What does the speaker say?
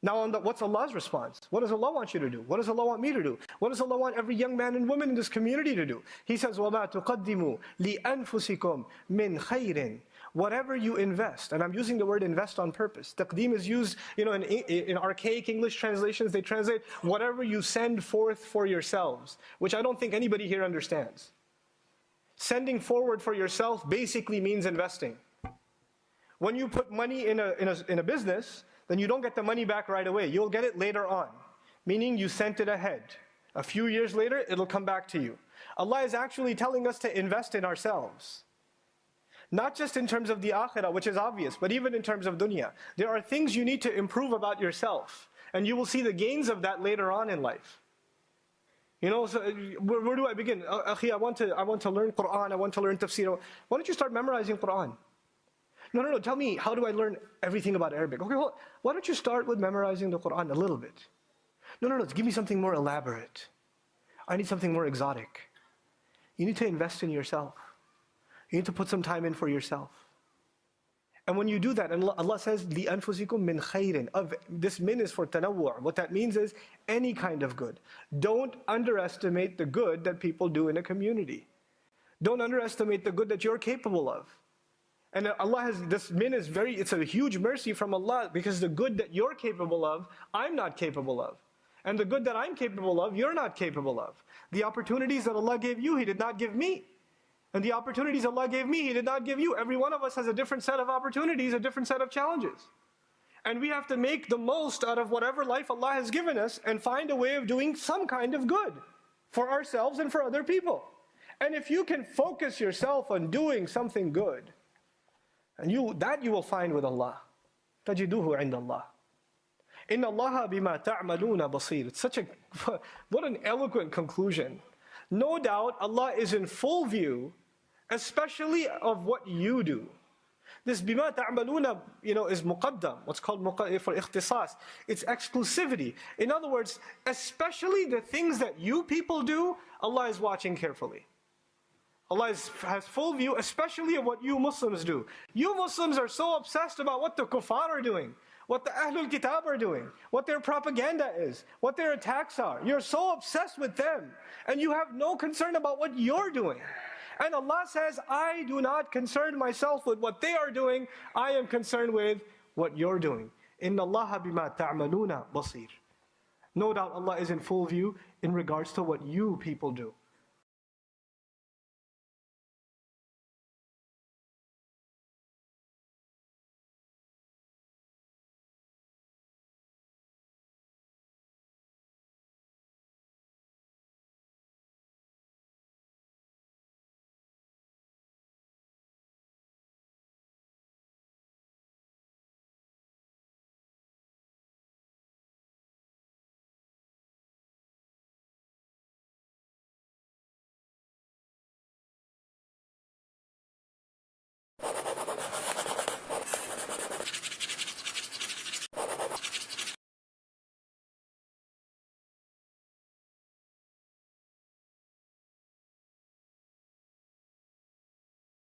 Now, what's Allah's response? What does Allah want you to do? What does Allah want me to do? What does Allah want every young man and woman in this community to do? He says, وَمَا تُقَدِّمُوا لِأَنفُسِكُمْ مِنْ خَيْرٍ. Whatever you invest, and I'm using the word invest on purpose. Taqdeem is used, in archaic English translations, they translate whatever you send forth for yourselves, which I don't think anybody here understands. Sending forward for yourself basically means investing. When you put money in a business, then you don't get the money back right away. You'll get it later on, meaning you sent it ahead. A few years later, it'll come back to you. Allah is actually telling us to invest in ourselves. Not just in terms of the akhirah, which is obvious, but even in terms of dunya. There are things you need to improve about yourself, and you will see the gains of that later on in life. So where do I begin? Akhi, I want to learn Quran, I want to learn tafsir. Why don't you start memorizing Quran? No, tell me, how do I learn everything about Arabic? Okay, well, why don't you start with memorizing the Quran a little bit? No, give me something more elaborate. I need something more exotic. You need to invest in yourself. You need to put some time in for yourself. And when you do that, and Allah says, لِأَنفُسِكُمْ مِنْ خَيْرٍ. This min is for tanawwu'. What that means is any kind of good. Don't underestimate the good that people do in a community. Don't underestimate the good that you're capable of. And Allah has, this min is it's a huge mercy from Allah, because the good that you're capable of, I'm not capable of. And the good that I'm capable of, you're not capable of. The opportunities that Allah gave you, He did not give me. And the opportunities Allah gave me, He did not give you. Every one of us has a different set of opportunities, a different set of challenges. And we have to make the most out of whatever life Allah has given us and find a way of doing some kind of good for ourselves and for other people. And if you can focus yourself on doing something good, and you will find with Allah. تَجِدُوهُ عِنْدَ اللَّهِ إِنَّ اللَّهَ بِمَا تَعْمَلُونَ بَصِيرٌ. It's what an eloquent conclusion. No doubt Allah is in full view, especially of what you do. This بِمَا تَعْمَلُونَ, is muqaddam, what's called for ikhtisas. It's exclusivity. In other words, especially the things that you people do, Allah is watching carefully. Allah has full view, especially of what you Muslims do. You Muslims are so obsessed about what the kuffar are doing, what the Ahlul Kitab are doing, what their propaganda is, what their attacks are. You're so obsessed with them, and you have no concern about what you're doing. And Allah says, I do not concern myself with what they are doing, I am concerned with what you're doing. Inna Allah bima ta'maluna basir. No doubt Allah is in full view in regards to what you people do.